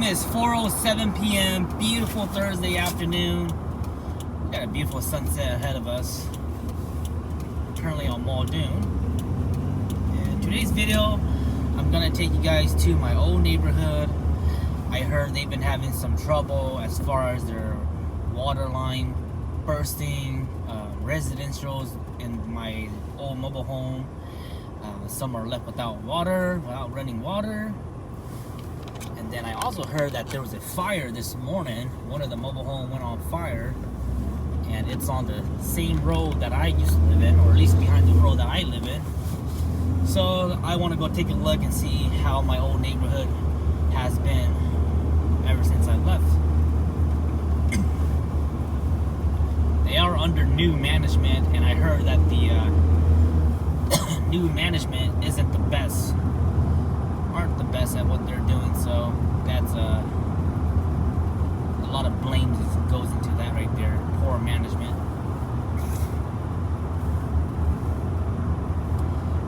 time is 4:07 p.m. Beautiful Thursday afternoon. We got a beautiful sunset ahead of us. Currently on Muldoon. In today's video, I'm gonna take you guys to my old neighborhood. I heard they've been having some trouble as far as their water line bursting, residentials in my old mobile home. Some are left without running water. And then I also heard that there was a fire this morning. One of the mobile homes went on fire, and it's on the same road that I used to live in, or at least behind the road that I live in. So I want to go take a look and see how my old neighborhood has been ever since I left. They are under new management, and I heard that the new management aren't the best at what they're doing, so that's a lot of blame goes into that right there. Poor management.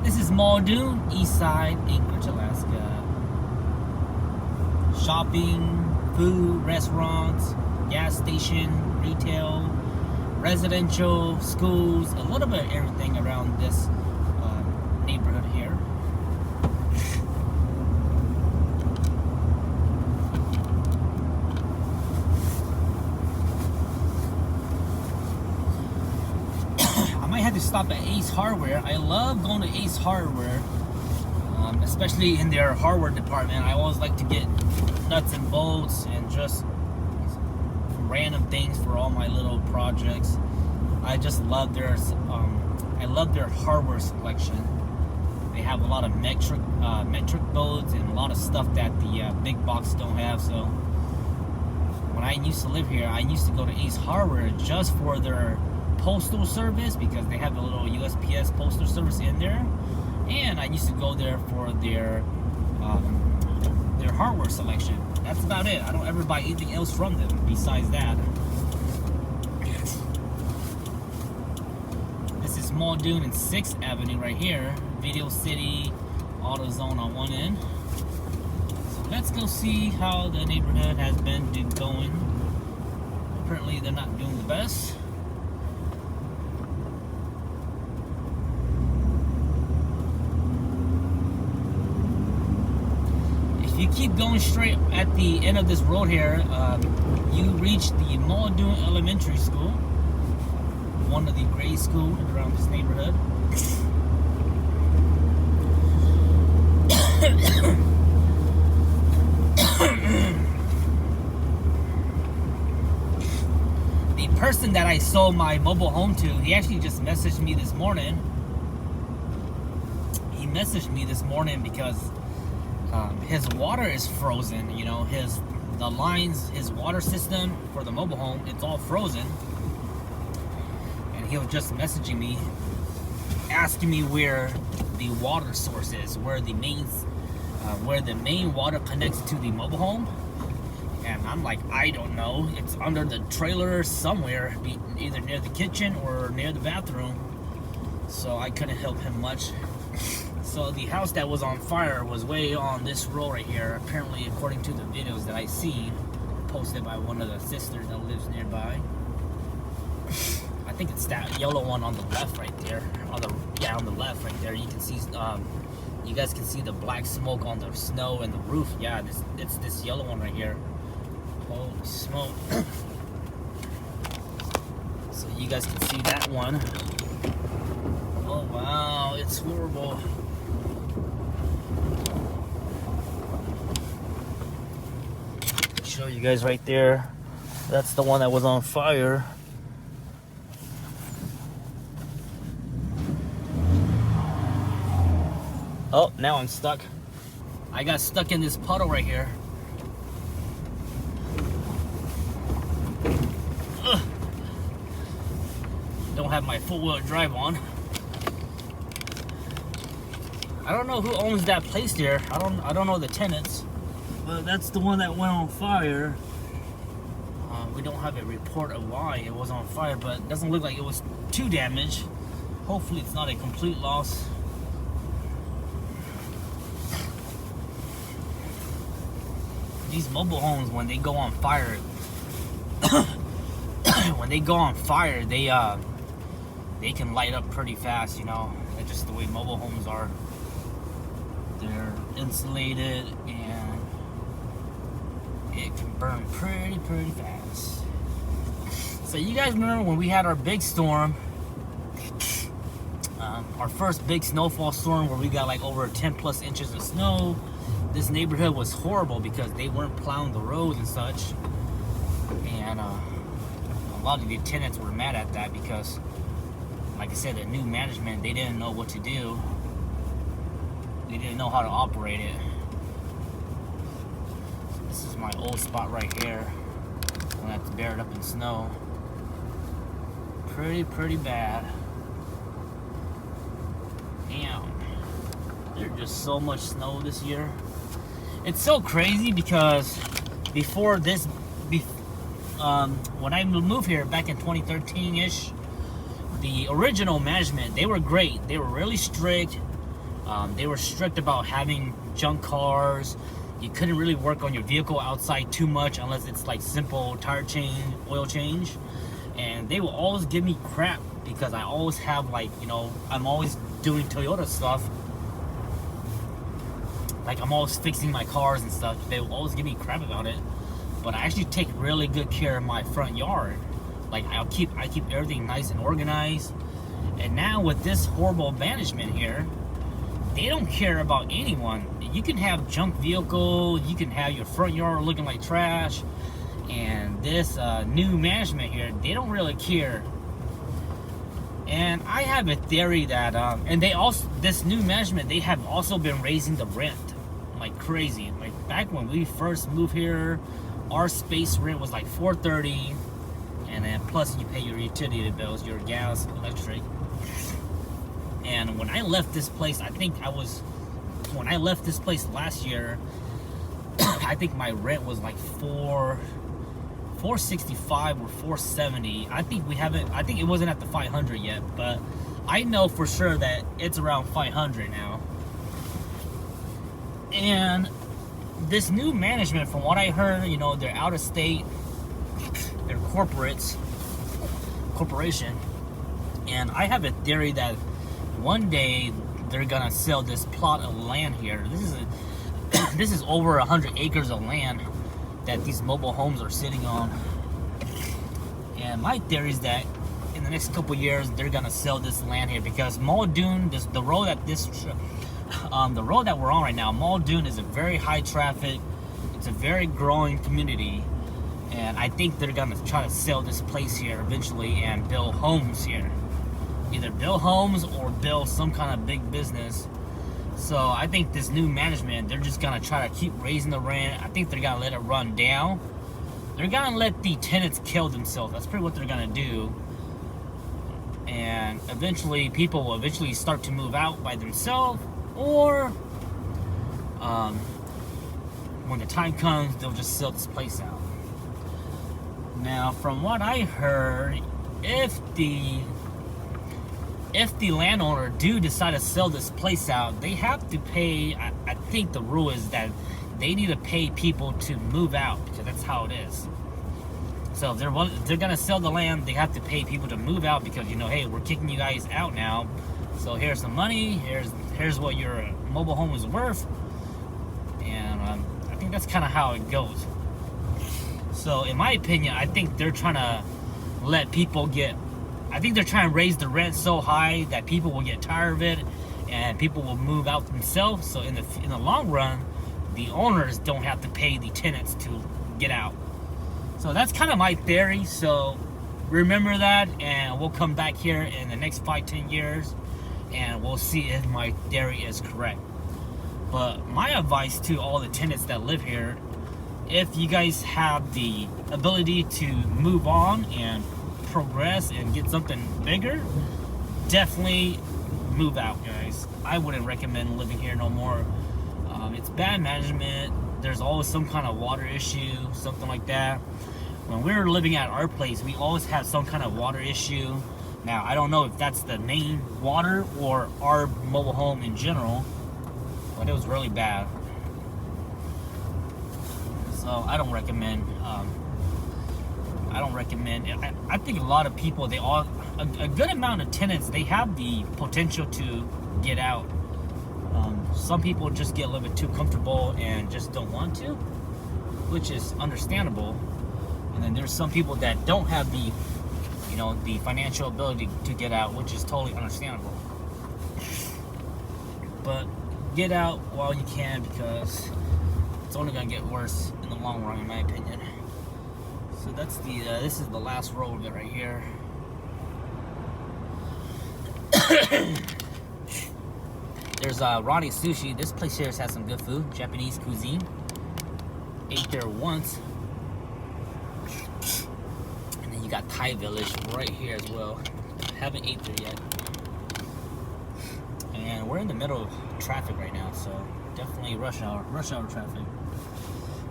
This is Muldoon, East Side, Anchorage, Alaska. Shopping, food, restaurants, gas station, retail, residential, schools, a little bit of everything around this neighborhood here. I might have to stop at Ace Hardware. I love going to Ace Hardware, especially in their hardware department. I always like to get nuts and bolts and just random things for all my little projects. I just love their hardware selection. They have a lot of metric boards and a lot of stuff that the big box don't have. So when I used to live here, I used to go to Ace Hardware just for their postal service, because they have a little USPS postal service in there, and I used to go there for their hardware selection. That's about it. I don't ever buy anything else from them besides that. This is Muldoon and 6th Avenue right here. Video City, AutoZone on one end. So let's go see how the neighborhood has been going. Apparently they're not doing the best. If you keep going straight at the end of this road here, you reach the Muldoon Elementary School, one of the grade schools around this neighborhood. The person that I sold my mobile home to, he actually just messaged me this morning. He messaged me this morning because his water is frozen. You know, his water system for the mobile home, it's all frozen. And he was just messaging me, asking me where the water source is, where the main water connects to the mobile home. And I'm like, I don't know. It's under the trailer somewhere, either near the kitchen or near the bathroom. So I couldn't help him much. So the house that was on fire was way on this road right here. Apparently, according to the videos that I see posted by one of the sisters that lives nearby. I think it's that yellow one on the left right there. On the left right there. You can see, you guys can see the black smoke on the snow and the roof. Yeah, it's this yellow one right here. Holy smoke. So you guys can see that one. Oh wow, it's horrible. Show you guys right there. That's the one that was on fire. Oh, now I'm stuck. I got stuck in this puddle right here. Ugh. Don't have my four-wheel drive on. I don't know who owns that place there. I don't know the tenants. But that's the one that went on fire. We don't have a report of why it was on fire, but it doesn't look like it was too damaged. Hopefully it's not a complete loss. these mobile homes, when they go on fire, they can light up pretty fast, you know. That's just the way mobile homes are. They're insulated and it can burn pretty fast. So you guys remember when we had our big storm, our first big snowfall storm where we got like over 10 plus inches of snow. This neighborhood was horrible because they weren't plowing the roads and such. And a lot of the tenants were mad at that because, like I said, the new management, they didn't know what to do. They didn't know how to operate it. So this is my old spot right here when I have to bear it up in snow. Pretty bad. Damn. There's just so much snow this year. It's so crazy because before this, when I moved here back in 2013-ish, the original management, they were great. They were really strict. They were strict about having junk cars. You couldn't really work on your vehicle outside too much unless it's like simple tire change, oil change. And they will always give me crap because I always have, like, you know, I'm always doing Toyota stuff. Like, I'm always fixing my cars and stuff. They will always give me crap about it. But I actually take really good care of my front yard. Like, I keep everything nice and organized. And now with this horrible management here, they don't care about anyone. You can have junk vehicle, you can have your front yard looking like trash, and this new management here, they don't really care. And I have a theory that, and they also, this new management, they have also been raising the rent like crazy. Like back when we first moved here, our space rent was like $430, and then plus you pay your utility bills, your gas, electric. And when I left this place, when I left this place last year, I think my rent was like $465 or $470. I think it wasn't at the 500 yet, but I know for sure that it's around 500 now. And this new management, from what I heard, you know, they're out of state, they're corporation, and I have a theory that one day they're gonna sell this plot of land here. This is over 100 acres of land that these mobile homes are sitting on. And my theory is that in the next couple years they're gonna sell this land here because Muldoon, the road that we're on right now, Muldoon is a very high traffic. It's a very growing community, and I think they're gonna try to sell this place here eventually and build homes here. Either build homes or build some kind of big business. So I think this new management, they're just gonna try to keep raising the rent. I think they're gonna let it run down. They're gonna let the tenants kill themselves. That's pretty what they're gonna do. And eventually people will eventually start to move out by themselves, or when the time comes, they'll just sell this place out. Now, from what I heard, if the landowner do decide to sell this place out, they have to pay, I think the rule is that they need to pay people to move out, because that's how it is. So if they're gonna sell the land, they have to pay people to move out because, you know, hey, we're kicking you guys out now. So here's some money, here's what your mobile home is worth. And I think that's kind of how it goes. So in my opinion, I think they're trying to let people I think they're trying to raise the rent so high that people will get tired of it and people will move out themselves. So in the long run, the owners don't have to pay the tenants to get out. So that's kind of my theory. So remember that, and we'll come back here in the next 5-10 years and we'll see if my theory is correct. But my advice to all the tenants that live here, if you guys have the ability to move on and progress and get something bigger, definitely move out, guys. I wouldn't recommend living here no more. It's bad management. There's always some kind of water issue, something like that. When we were living at our place, we always had some kind of water issue. Now, I don't know if that's the main water or our mobile home in general, but it was really bad. So I don't recommend. I think a lot of people, a good amount of tenants, they have the potential to get out. Some people just get a little bit too comfortable and just don't want to, which is understandable. And then there's some people that don't have the, the financial ability to get out, which is totally understandable. But get out while you can, because it's only gonna get worse in the long run, in my opinion. So that's this is the last row of it right here. There's Ronnie Sushi. This place here has some good food, Japanese cuisine. Ate there once. And then you got Thai Village right here as well. Haven't ate there yet. And we're in the middle of traffic right now, so definitely rush hour traffic.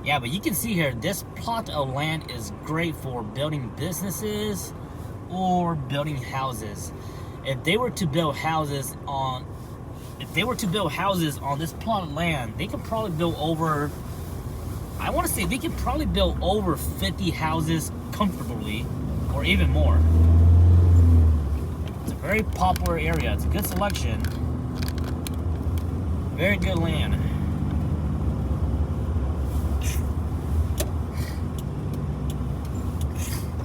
Yeah, but you can see here, this plot of land is great for building businesses or building houses. If they were to build houses on this plot of land, they could probably build over, I want to say they could probably build over 50 houses comfortably, or even more. It's a very popular area. It's a good selection. Very good land.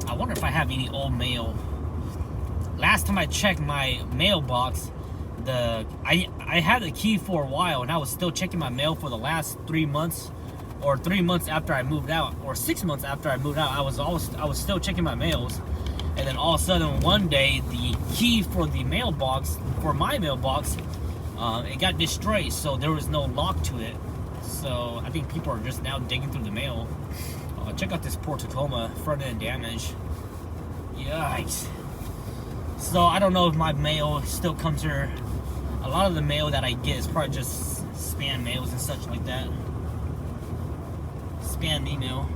I wonder if I have any old mail. Last time I checked my mailbox, I had the key for a while, and I was still checking my mail for the last 3 months, or 3 months after I moved out, or 6 months after I moved out. I was still checking my mails, and then all of a sudden one day the key for the mailbox, for my mailbox, it got destroyed, so there was no lock to it. So I think people are just now digging through the mail. Check out this poor Tacoma, front end damage. Yikes. So I don't know if my mail still comes here. A lot of the mail that I get is probably just spam mails and such like that. Spam email.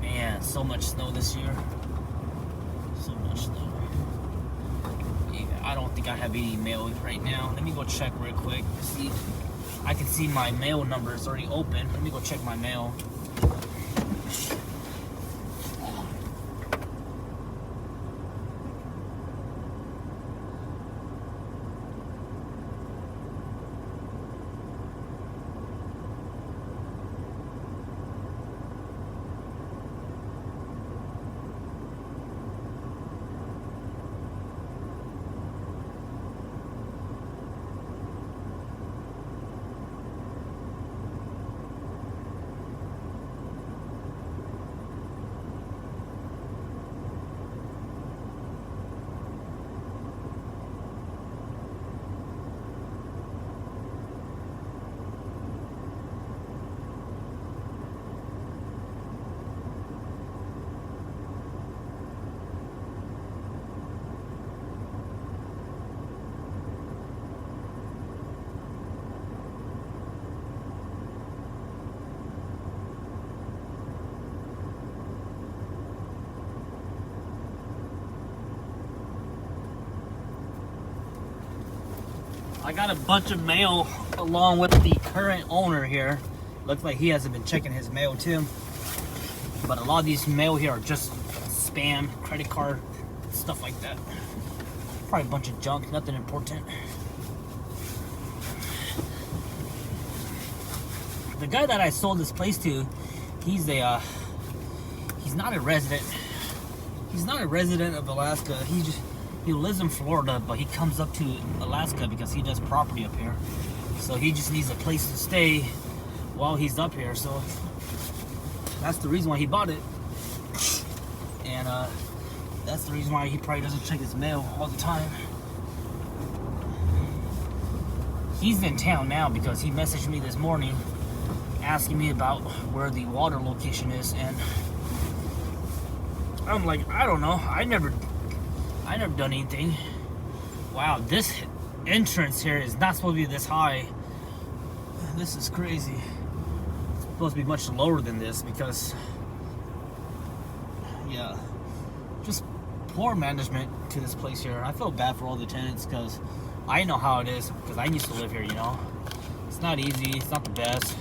Man, so much snow this year. So much snow. Yeah, I don't think I have any mail right now. Let me go check real quick. See, I can see my mail number is already open. Let me go check my mail. I got a bunch of mail along with the current owner here. Looks like he hasn't been checking his mail too. But a lot of these mail here are just spam, credit card, stuff like that. Probably a bunch of junk, nothing important. The guy that I sold this place to, he's not a resident. He's not a resident of Alaska. He lives in Florida, but he comes up to Alaska because he does property up here. So he just needs a place to stay while he's up here. So that's the reason why he bought it. And that's the reason why he probably doesn't check his mail all the time. He's in town now because he messaged me this morning asking me about where the water location is, and I'm like, I don't know. I never done anything. Wow, this entrance here is not supposed to be this high. This is crazy. It's supposed to be much lower than this because, yeah, just poor management to this place here. I feel bad for all the tenants because I know how it is because I used to live here, you know. It's not easy. It's not the best.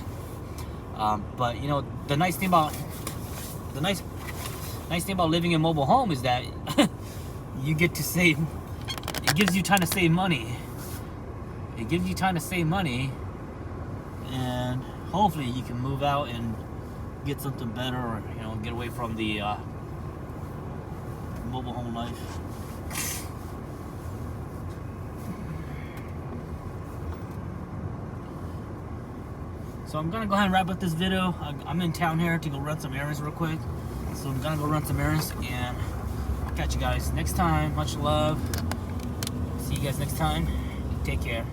But you know, the nice thing about living in a mobile home is that you get to save. It gives you time to save money. It gives you time to save money, and hopefully you can move out and get something better, or you know, get away from the mobile home life. So I'm gonna go ahead and wrap up this video. I'm in town here to go run some errands real quick. So I'm gonna go run some errands, and I'll catch you guys next time. Much love. See you guys next time. Take care.